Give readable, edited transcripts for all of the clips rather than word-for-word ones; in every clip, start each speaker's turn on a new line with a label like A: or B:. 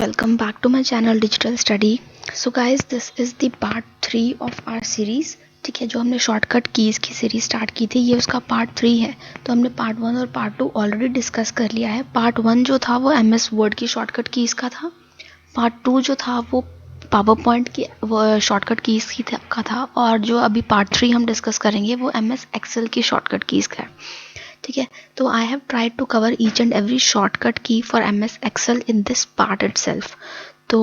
A: Welcome back to my channel Digital Study. So guys, this is the part 3 of our series. ठीक है, जो हमने shortcut keys की series start की थी ये उसका पार्ट 3 है. तो हमने पार्ट 1 और पार्ट 2 ऑलरेडी डिस्कस कर लिया है. पार्ट 1 जो था वो MS वर्ड की शॉर्टकट कीज का था. पार्ट 2 जो था वो पावर पॉइंट की शॉर्टकट कीज का था. और जो अभी पार्ट 3 हम डिस्कस करेंगे वो MS एक्सेल की शॉर्टकट कीज का है. ठीक है, तो I have tried to cover each and every shortcut key for MS Excel in this part itself. तो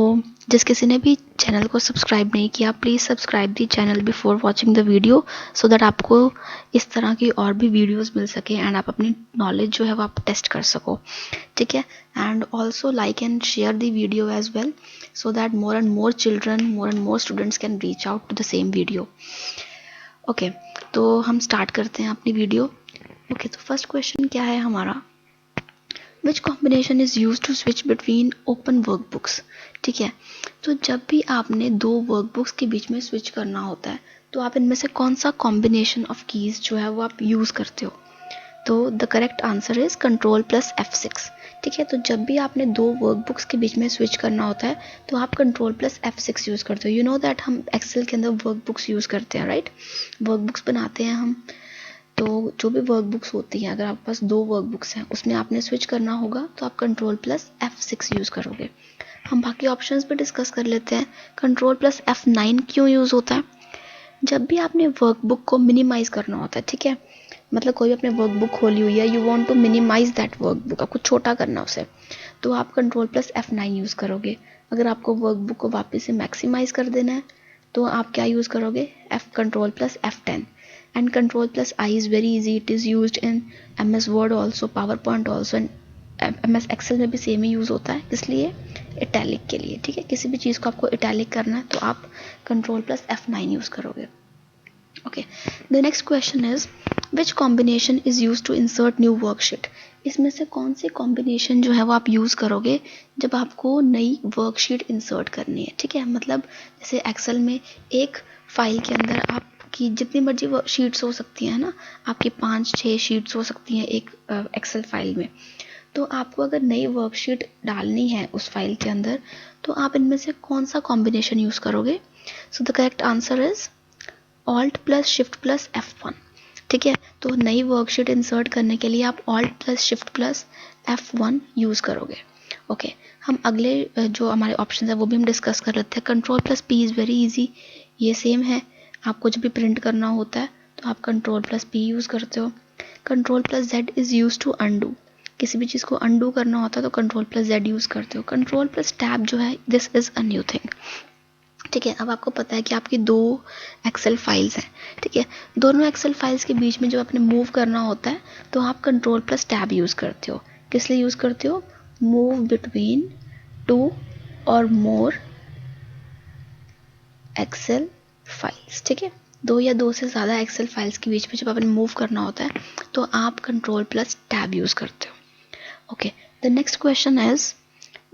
A: जिस किसी ने भी चैनल को सब्सक्राइब नहीं किया, please subscribe the channel before watching the video so that आपको इस तरह की और भी वीडियोस मिल सके एंड आप अपनी नॉलेज जो है वो आप टेस्ट कर सको. ठीक है, and also like and share the video as well so that more and more children, more and more students can reach out to the same video. Okay, तो हम स्टार्ट करते हैं अपनी वीडियो. ओके, तो फर्स्ट क्वेश्चन क्या है हमारा, which combination is use to switch between open workbooks. ठीक है, तो जब भी आपने दो वर्कबुक्स के बीच में स्विच करना होता है तो आप इनमें से कौन सा कॉम्बिनेशन ऑफ कीज़ जो है वो आप यूज़ करते हो. तो the correct answer is control plus F6. ठीक है, तो जब भी आपने दो वर्कबुक्स के बीच में स्विच करना होता है तो आप कंट्रोल प्लस F6 यूज़ करते हो. यू नो दैट हम एक्सेल के अंदर वर्कबुक्स यूज़ करते हैं, राइट. वर्कबुक्स बनाते हैं हम. तो जो भी वर्कबुक्स होती हैं, अगर आपके पास दो वर्कबुक्स हैं उसमें आपने स्विच करना होगा तो आप कंट्रोल प्लस F6 यूज़ करोगे. हम बाकी ऑप्शंस भी डिस्कस कर लेते हैं. कंट्रोल प्लस F9 क्यों यूज़ होता है? जब भी आपने वर्कबुक को मिनिमाइज़ करना होता है. ठीक है, मतलब कोई अपने वर्कबुक खोली हुई है, you want to minimise that workbook, आपको छोटा करना उसे, तो आप कंट्रोल प्लस F9 यूज़ करोगे. अगर आपको वर्कबुक को वापस से मैक्सिमाइज़ कर देना है तो आप क्या यूज़ करोगे, control plus F10. and control plus I is very easy. It is used in MS Word also, PowerPoint also, and MS Excel में भी सेम ही यूज़ होता है, इसलिए इटैलिक के लिए. ठीक है, किसी भी चीज़ को आपको इटैलिक करना है तो आप कंट्रोल प्लस F9 यूज़ करोगे. Okay, the next question is which combination is use to insert new worksheet. इसमें से कौन सी कॉम्बिनेशन जो है वो आप यूज़ करोगे जब आपको नई वर्कशीट इंसर्ट करनी है. ठीक है, मतलब जैसे एक्सेल में एक फाइल के अंदर आपकी जितनी मर्जी शीट्स हो सकती हैं ना, आपकी 5-6 शीट्स हो सकती हैं एक एक्सेल फाइल में. तो आपको अगर नई वर्कशीट डालनी है उस फाइल के अंदर तो आप इनमें से कौन सा कॉम्बिनेशन यूज़ करोगे. So the correct answer is Alt plus shift plus F1. ठीक है, तो नई वर्कशीट इंसर्ट करने के लिए आप Alt plus shift plus F1 use करोगे. ओके, हम अगले जो हमारे ऑप्शन है वो भी हम डिस्कस कर लेते हैं. Control plus P is very easy, ये सेम है. आपको जब भी प्रिंट करना होता है तो आप कंट्रोल प्लस P यूज़ करते हो. Control plus Z is use to undo, किसी भी चीज़ को अनडू करना होता है तो कंट्रोल प्लस Z यूज़ करते हो. कंट्रोल प्लस टैब जो है this is a new thing. ठीक है, अब आपको पता है कि आपकी दो एक्सेल फाइल्स हैं. ठीक है, दोनों एक्सेल फाइल्स के बीच में जब आपने मूव करना होता है तो आप कंट्रोल प्लस टैब यूज़ करते हो. किस लिए यूज़ करते हो, मूव बिटवीन टू और मोर एक्सेल फाइल्स. ठीक है, दो या दो से ज़्यादा एक्सेल फाइल्स के बीच में जब आपने मूव करना होता है तो आप कंट्रोल प्लस टैब यूज़ करते हो. Okay, the next question is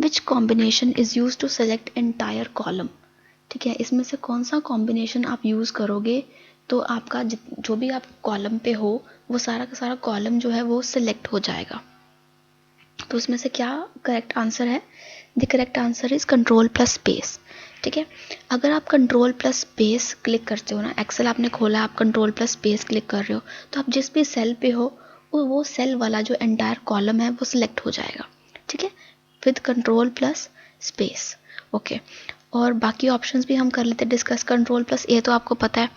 A: which combination is use to select entire column. ठीक है, इसमें से कौन सा कॉम्बिनेशन आप यूज़ करोगे तो आपका जो भी आप कॉलम पे हो वो सारा का सारा कॉलम जो है वो सिलेक्ट हो जाएगा. तो उसमें से क्या करेक्ट आंसर है, the correct answer is control plus space. ठीक है, अगर आप कंट्रोल प्लस स्पेस क्लिक करते हो ना, एक्सेल आपने खोला, आप कंट्रोल प्लस स्पेस क्लिक कर रहे हो तो आप जिस भी सेल पे हो वो सेल वाला जो एंटायर कॉलम है वो सिलेक्ट हो जाएगा. ठीक है, with control plus space. Okay, और बाकी ऑप्शंस भी हम कर लेते हैं डिस्कस. कंट्रोल प्लस ए तो आपको पता है,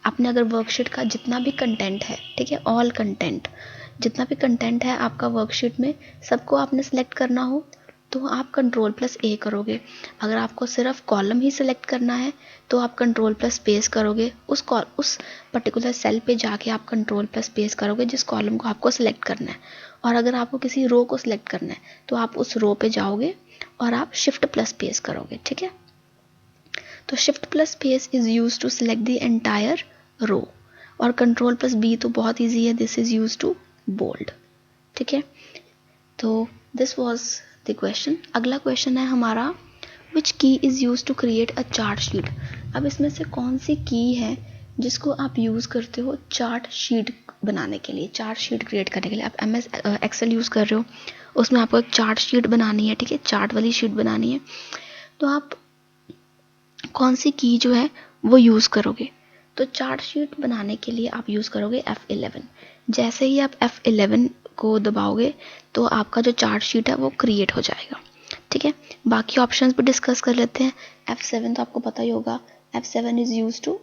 A: आपने अगर वर्कशीट का जितना भी कंटेंट है, ठीक है, ऑल कंटेंट, जितना भी कंटेंट है आपका वर्कशीट में सबको आपने सेलेक्ट करना हो तो आप कंट्रोल प्लस ए करोगे. अगर आपको सिर्फ कॉलम ही सिलेक्ट करना है तो आप कंट्रोल प्लस स्पेस करोगे. उस पर्टिकुलर सेल पे जाके आप कंट्रोल प्लस स्पेस करोगे जिस कॉलम को आपको सिलेक्ट करना है. और अगर आपको किसी रो को सिलेक्ट करना है तो आप उस रो पे जाओगे और आप शिफ्ट प्लस स्पेस करोगे. ठीक है, तो shift plus space is use to select the entire row. और कंट्रोल प्लस बी तो बहुत ईजी है, this is use to bold. ठीक है, तो दिस वॉज द क्वेश्चन. अगला क्वेश्चन है हमारा, which key is use to create a chart sheet. अब इसमें से कौन सी की है जिसको आप यूज़ करते हो चार्ट शीट बनाने के लिए, चार्ट शीट क्रिएट करने के लिए. आप MS एक्सेल यूज़ कर रहे हो उसमें आपको एक चार्ट शीट बनानी है, ठीक है, चार्ट वाली शीट बनानी है। तो आप कौन सी की जो है वो यूज़ करोगे? तो चार्ट शीट बनाने के लिए आप यूज़ करोगे F11। जैसे ही आप F11 को दबाओगे तो आपका जो चार्ट शीट है वो क्रिएट हो जाएगा, ठीक है। बाकी ऑप्शंस भी डिस्कस कर लेते हैं। F7 तो आपको पता ही होगा, F7 is use to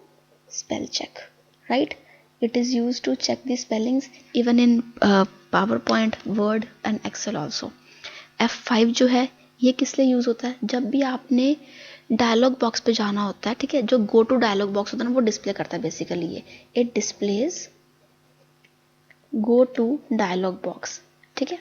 A: spell check, right? It is use to check the spellings even in PowerPoint, Word and Excel also. F5 जो है ये किस लिए यूज होता है? जब भी आपने डायलॉग बॉक्स पे जाना होता है, ठीक है, जो गो टू डायलॉग बॉक्स होता है ना वो डिस्प्ले करता है बेसिकली। ये it displays go to dialog box, ठीक है।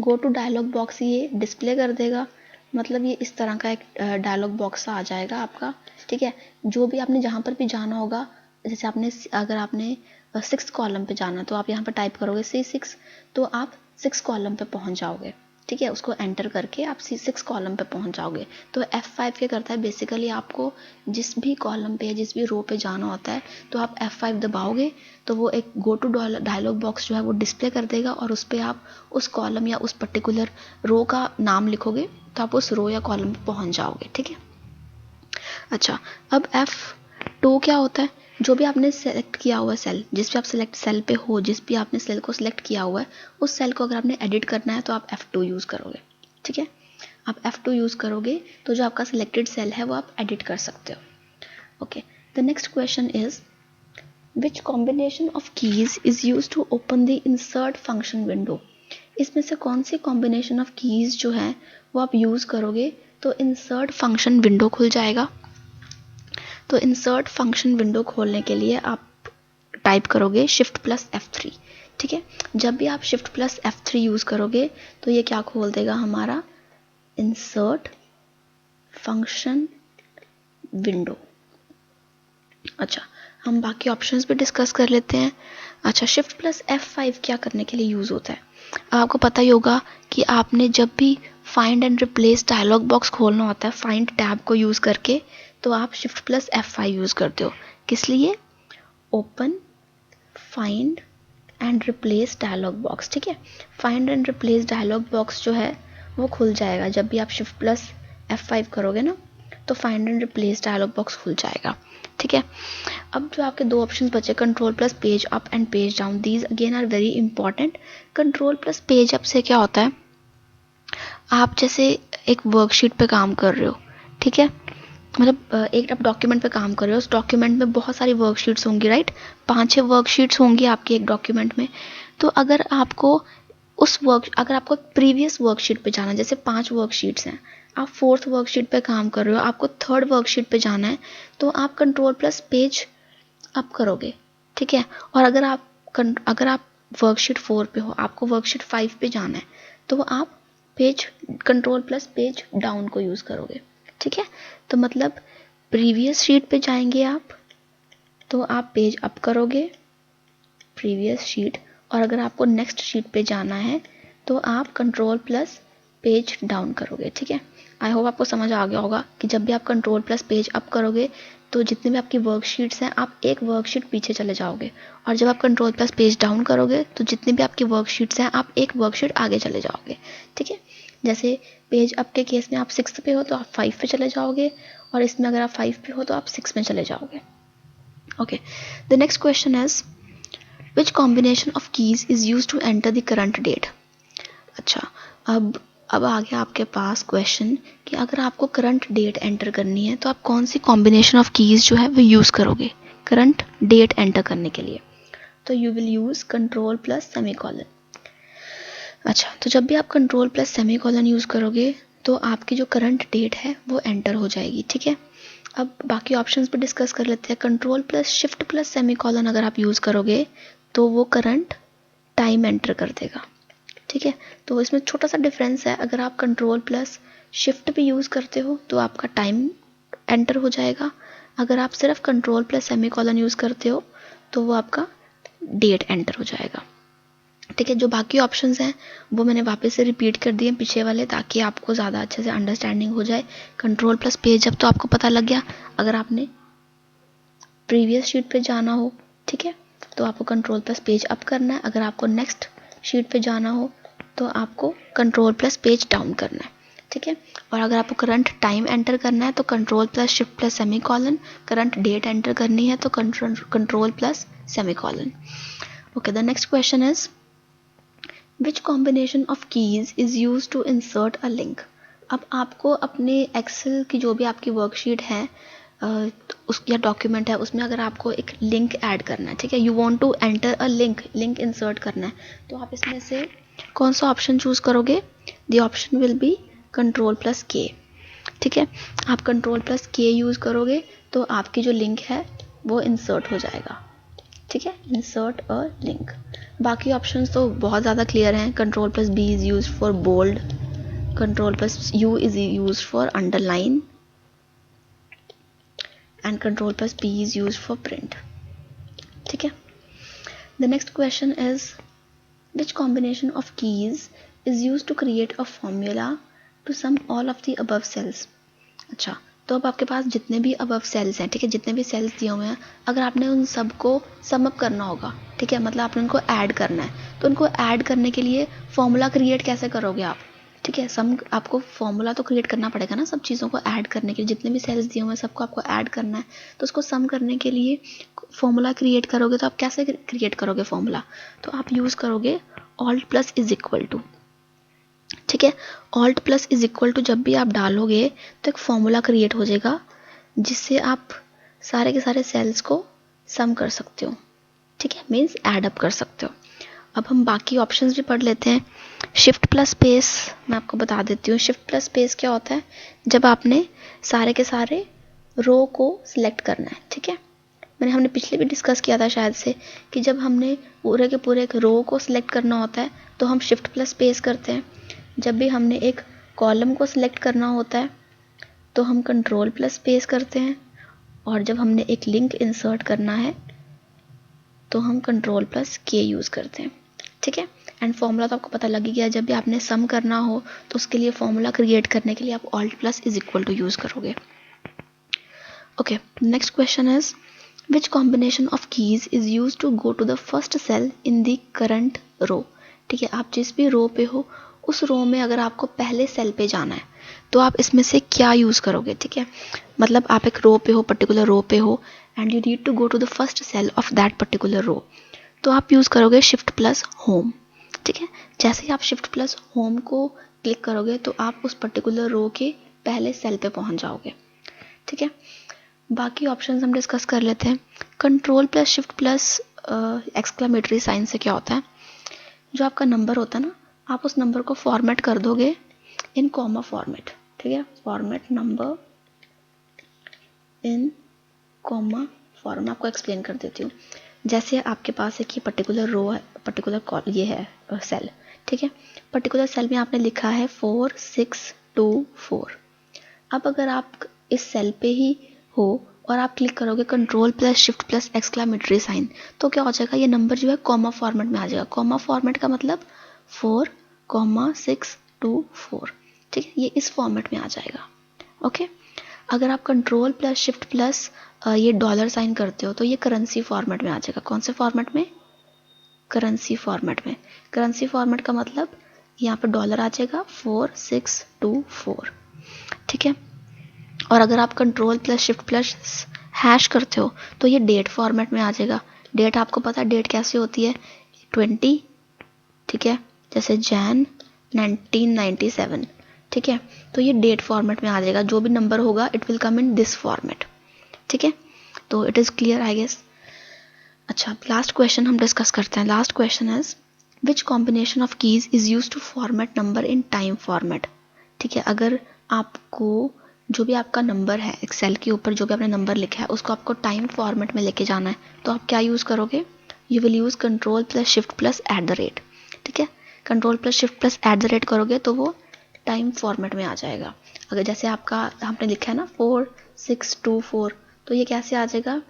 A: गो टू डायलॉग बॉक्स ये डिस्प्ले कर देगा, मतलब ये इस तरह का एक डायलॉग बॉक्स आ जाएगा आपका, ठीक है। जो भी आपने जहाँ पर भी जाना होगा, जैसे आपने अगर आपने 6 कॉलम पे जाना तो आप यहाँ पर टाइप करोगे C6, तो आप 6 कॉलम पे पहुँच जाओगे, ठीक है। उसको एंटर करके आप C6 कॉलम पे पहुँच जाओगे। तो F5 क्या करता है, बेसिकली आपको जिस भी कॉलम पे जिस भी रो पे जाना होता है तो आप F5 दबाओगे तो वो एक गो टू डायलॉग बॉक्स जो है वो डिस्प्ले कर देगा, और उस पर आप उस कॉलम या उस पर्टिकुलर रो का नाम लिखोगे तो आप उस रो या कॉलम पे पहुँच जाओगे, ठीक है। अच्छा, अब F2 क्या होता है? जो भी आपने सेलेक्ट किया हुआ सेल, जिस भी आप सेलेक्ट सेल पे हो, जिस भी आपने सेल को सिलेक्ट किया हुआ है, उस सेल को अगर आपने एडिट करना है तो आप F2 यूज़ करोगे, ठीक है। आप F2 यूज़ करोगे तो जो आपका सिलेक्टेड सेल है वो आप एडिट कर सकते हो। Okay, the next question is which combination of keys is use to open the insert function window? इसमें से कौन सी कॉम्बिनेशन ऑफ कीज जो है वो आप यूज़ करोगे तो इंसर्ट फंक्शन विंडो खुल जाएगा। तो इंसर्ट फंक्शन विंडो खोलने के लिए आप टाइप करोगे Shift+F3, ठीक है। जब भी आप Shift+F3 यूज़ करोगे तो ये क्या खोल देगा, हमारा इंसर्ट फंक्शन विंडो। अच्छा, हम बाकी ऑप्शंस भी डिस्कस कर लेते हैं। अच्छा, Shift+F5 क्या करने के लिए यूज़ होता है? आपको पता ही होगा कि आपने जब भी find and replace dialog box खोलना होता है फाइंड टैब को यूज़ करके, तो आप Shift+F5 यूज़ करते हो। किस लिए? Open find and replace dialog box, ठीक है। Find and replace dialog box जो है वो खुल जाएगा जब भी आप Shift+F5 करोगे ना, तो find and replace dialog box खुल जाएगा, ठीक है। अब जो आपके दो ऑप्शंस बचे, control+ page up and page down, these again are very important. Control+ page up से क्या होता है, आप जैसे एक वर्कशीट पे काम कर रहे हो, ठीक है, मतलब एक आप डॉक्यूमेंट पे काम कर रहे हो, उस डॉक्यूमेंट में बहुत सारी वर्कशीट्स होंगी, राइट? 5-6 वर्कशीट्स होंगी आपकी एक डॉक्यूमेंट में। तो अगर आपको अगर आपको प्रीवियस वर्कशीट पे जाना है, जैसे 5 वर्कशीट्स हैं, आप 4th वर्कशीट पे काम कर रहे हो, आपको 3rd वर्कशीट पे जाना है, तो आप कंट्रोल+ पेज अप करोगे, ठीक है। और अगर आप वर्कशीट 4 पे हो, आपको वर्कशीट 5 पे जाना है, तो आप कंट्रोल+ पेज डाउन को यूज़ करोगे, ठीक है। तो मतलब प्रीवियस शीट पे जाएंगे आप तो आप पेज अप करोगे प्रीवियस शीट, और अगर आपको नेक्स्ट शीट पे जाना है तो आप कंट्रोल+ पेज डाउन करोगे, ठीक है। आई होप आपको समझ आ गया होगा कि जब भी आप कंट्रोल+ पेज अप करोगे तो जितनी भी आपकी वर्कशीट्स हैं आप एक वर्कशीट पीछे चले जाओगे, और जब आप कंट्रोल+ पेज डाउन करोगे तो जितनी भी आपकी वर्कशीट्स हैं आप एक वर्कशीट आगे चले जाओगे, ठीक है। जैसे पेज अप के केस में आप 6th पे हो तो आप 5 पे चले जाओगे, और इसमें अगर आप 5 पे हो तो आप 6 में चले जाओगे। Okay, the next question is which combination of keys is use to enter the current date? अच्छा, अब आ गया आपके पास क्वेश्चन कि अगर आपको करंट डेट एंटर करनी है तो आप कौन सी कॉम्बिनेशन ऑफ कीज जो है वो यूज़ करोगे करंट डेट एंटर करने के लिए? तो you will use control+ semicolon. अच्छा, तो जब भी आप कंट्रोल+ सेमीकोलन यूज़ करोगे तो आपकी जो करंट डेट है वो एंटर हो जाएगी, ठीक है। अब बाकी ऑप्शंस भी डिस्कस कर लेते हैं। कंट्रोल+ शिफ्ट+ सेमीकोलन अगर आप यूज़ करोगे तो वो करंट टाइम एंटर कर देगा, ठीक है। तो इसमें छोटा सा डिफरेंस है, अगर आप कंट्रोल+ शिफ्ट भी यूज़ करते हो तो आपका टाइम एंटर हो जाएगा, अगर आप सिर्फ कंट्रोल+ सेमीकोलन यूज़ करते हो तो वो आपका डेट एंटर हो जाएगा, ठीक है। जो बाकी ऑप्शंस हैं वो मैंने वापस से रिपीट कर दिए पीछे वाले, ताकि आपको ज़्यादा अच्छे से अंडरस्टैंडिंग हो जाए। कंट्रोल+ पेज अप तो आपको पता लग गया, अगर आपने प्रीवियस शीट पे जाना हो, ठीक है, तो आपको कंट्रोल+ पेज अप करना है। अगर आपको नेक्स्ट शीट पे जाना हो तो आपको कंट्रोल प्लस पेज डाउन करना है, ठीक है। और अगर आपको करंट टाइम एंटर करना है तो control plus shift plus semicolon, current date enter करनी है तो control plus semicolon. Okay, the next question is which combination of keys is use to insert a link. अब आपको अपने Excel की जो भी आपकी वर्कशीट है उस या डॉक्यूमेंट है उसमें अगर आपको एक लिंक ऐड करना है, ठीक है, you want to enter a link insert करना है, तो आप इसमें से कौन सा ऑप्शन चूज करोगे? The option will be control plus K, ठीक है। आप कंट्रोल प्लस के यूज करोगे तो आपकी जो लिंक है वो इंसर्ट हो जाएगा, ठीक है, इंसर्ट अ लिंक। बाकी ऑप्शंस तो बहुत ज़्यादा क्लियर हैं। Control plus B is use for bold, control plus U is use for underline and control plus P is use for print, ठीक है। The next question is which combination of keys is use to create a formula to sum all of the above cells. अच्छा, तो अब आपके पास जितने भी above sales हैं, ठीक है, जितने भी सेल्स दिए हुए हैं, अगर आपने उन सबको सम अप करना होगा, ठीक है, मतलब आपने उनको ऐड करना है, तो उनको ऐड करने के लिए फॉर्मूला क्रिएट कैसे करोगे आप? ठीक है, सम आपको फॉर्मूला तो क्रिएट करना पड़ेगा ना सब चीज़ों को ऐड करने के लिए, जितने भी सेल्स दिए हुए हैं सबको आपको ऐड करना है, तो उसको सम करने के लिए फॉर्मूला क्रिएट करोगे। तो आप कैसे क्रिएट करोगे फॉर्मूला? तो आप यूज़ करोगे alt plus is equal to, ठीक है। Alt plus is equal to जब भी आप डालोगे तो एक फॉर्मूला क्रिएट हो जाएगा जिससे आप सारे के सारे सेल्स को सम कर सकते हो, ठीक है, मीन्स ऐड अप कर सकते हो। अब हम बाकी ऑप्शंस भी पढ़ लेते हैं। शिफ्ट प्लस स्पेस मैं आपको बता देती हूँ। शिफ्ट प्लस स्पेस क्या होता है? जब आपने सारे के सारे रो को सिलेक्ट करना है, ठीक है। हमने पिछले भी डिस्कस किया था शायद से कि जब हमने पूरे के पूरे एक रो को सिलेक्ट करना होता है तो हम शिफ्ट प्लस स्पेस करते हैं। जब भी हमने एक कॉलम को सिलेक्ट करना होता है तो हम कंट्रोल प्लस स्पेस करते हैं, और जब हमने एक लिंक इंसर्ट करना है तो हम कंट्रोल प्लस के यूज़ करते हैं, ठीक है। एंड फॉर्मूला तो आपको पता लग ही गया, जब भी आपने सम करना हो तो उसके लिए फॉर्मूला क्रिएट करने के लिए आप alt plus is equal to use करोगे। Okay, next question is which combination of keys is use to go to the first cell in the current row. ठीक है, आप जिस भी रो पे हो उस रो में अगर आपको पहले सेल पे जाना है तो आप इसमें से क्या यूज़ करोगे, ठीक है। मतलब आप एक रो पे हो, पर्टिकुलर रो पे हो and you need to go to the first cell of that particular row, तो आप यूज़ करोगे शिफ्ट प्लस होम, ठीक है। जैसे ही आप शिफ्ट प्लस होम को क्लिक करोगे तो आप उस पर्टिकुलर रो के पहले सेल पे पहुंच जाओगे, ठीक है। बाकी ऑप्शंस हम डिस्कस कर लेते हैं। Control plus shift plus exclamatory sign से क्या होता है? जो आपका नंबर होता है ना, आप उस नंबर को फॉर्मेट कर दोगे इन कॉमा फॉर्मेट, ठीक है। फॉर्मेट नंबर इन कॉमा फॉर्म, आपको एक्सप्लेन कर देती हूँ। जैसे आपके पास एक ये पर्टिकुलर रो है, पर्टिकुलर ये है सेल, ठीक है। पर्टिकुलर सेल में आपने लिखा है 4624। अब अगर आप इस सेल पे ही हो और आप क्लिक करोगे control plus shift plus exclamatory sign, तो क्या हो जाएगा? ये नंबर जो है कॉमा फॉर्मेट में आ जाएगा। कॉमा फॉर्मेट का मतलब 4,624, ठीक है, ये इस फॉर्मेट में आ जाएगा। ओके, अगर आप कंट्रोल प्लस शिफ्ट प्लस ये डॉलर साइन करते हो तो ये करेंसी फॉर्मेट में आ जाएगा। कौन से फॉर्मेट में? करेंसी फॉर्मेट में। करेंसी फॉर्मेट का मतलब यहाँ पे डॉलर आ जाएगा 4624, ठीक है। और अगर आप control plus shift plus hash करते हो तो ये डेट फॉर्मेट में आ जाएगा। डेट आपको पता है डेट कैसे होती है? 20, ठीक है, जैसे जैन 1997, ठीक है। तो ये डेट फॉर्मेट में आ जाएगा। जो भी नंबर होगा it will come in this format, ठीक है। तो it is clear I guess. अच्छा, लास्ट क्वेश्चन हम डिस्कस करते हैं। Last question is which combination of keys is use to format number in time format, ठीक है। अगर आपको जो भी आपका नंबर है एक्सेल के ऊपर जो भी आपने नंबर लिखा है उसको आपको टाइम फॉर्मेट में लेके जाना है तो आप क्या यूज़ करोगे? You will use control plus shift plus at the rate, ठीक है। Control plus shift plus at the rate करोगे तो वो टाइम फॉर्मेट में आ जाएगा। अगर जैसे आपका आपने लिखा है ना 4624, तो ये कैसे आ जाएगा?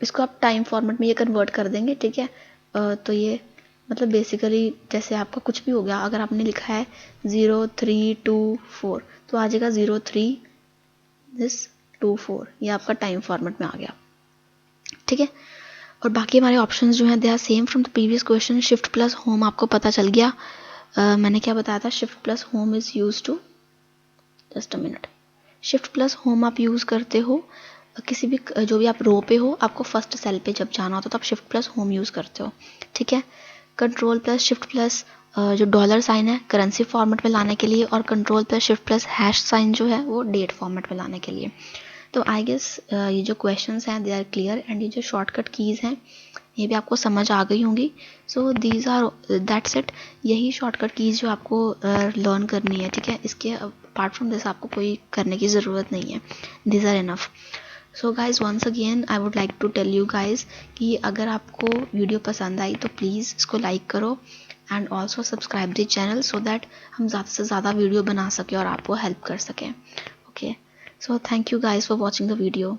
A: इसको आप टाइम फॉर्मेट में ये कन्वर्ट कर देंगे, ठीक है। तो ये मतलब बेसिकली जैसे आपका कुछ भी हो गया, अगर आपने लिखा है 0324 तो आ जाएगा 0324, ये आपका टाइम फॉर्मेट में आ गया, ठीक है। और बाकी हमारे ऑप्शंस जो हैं they are same from the previous question. Shift plus home आपको पता चल गया। मैंने क्या बताया था, shift plus home is use to, just a minute, shift plus home आप यूज़ करते हो किसी भी जो भी आप रो पे हो, आपको फर्स्ट सेल पे जब जाना होता है तो आप शिफ्ट प्लस होम यूज़ करते हो, ठीक है। कंट्रोल प्लस शिफ्ट प्लस जो डॉलर साइन है करेंसी फॉर्मेट में लाने के लिए, और control plus shift plus hash sign जो है वो डेट फॉर्मेट में लाने के लिए। तो आई गेस ये जो क्वेश्चंस हैं दे आर क्लियर, एंड ये जो शॉर्टकट कीज़ हैं ये भी आपको समझ आ गई होंगी। So these are that's it, यही शॉर्टकट कीज़ जो आपको लर्न करनी है, ठीक है। इसके अपार्ट फ्रॉम दिस आपको कोई करने की ज़रूरत नहीं है, these are enough. So guys once again I would like to tell you guys कि अगर आपको वीडियो पसंद आई तो प्लीज़ इसको लाइक करो and also subscribe the channel, so that हम ज़्यादा से ज़्यादा वीडियो बना सकें और आपको हेल्प कर सकें। Okay, so thank you guys for watching the video.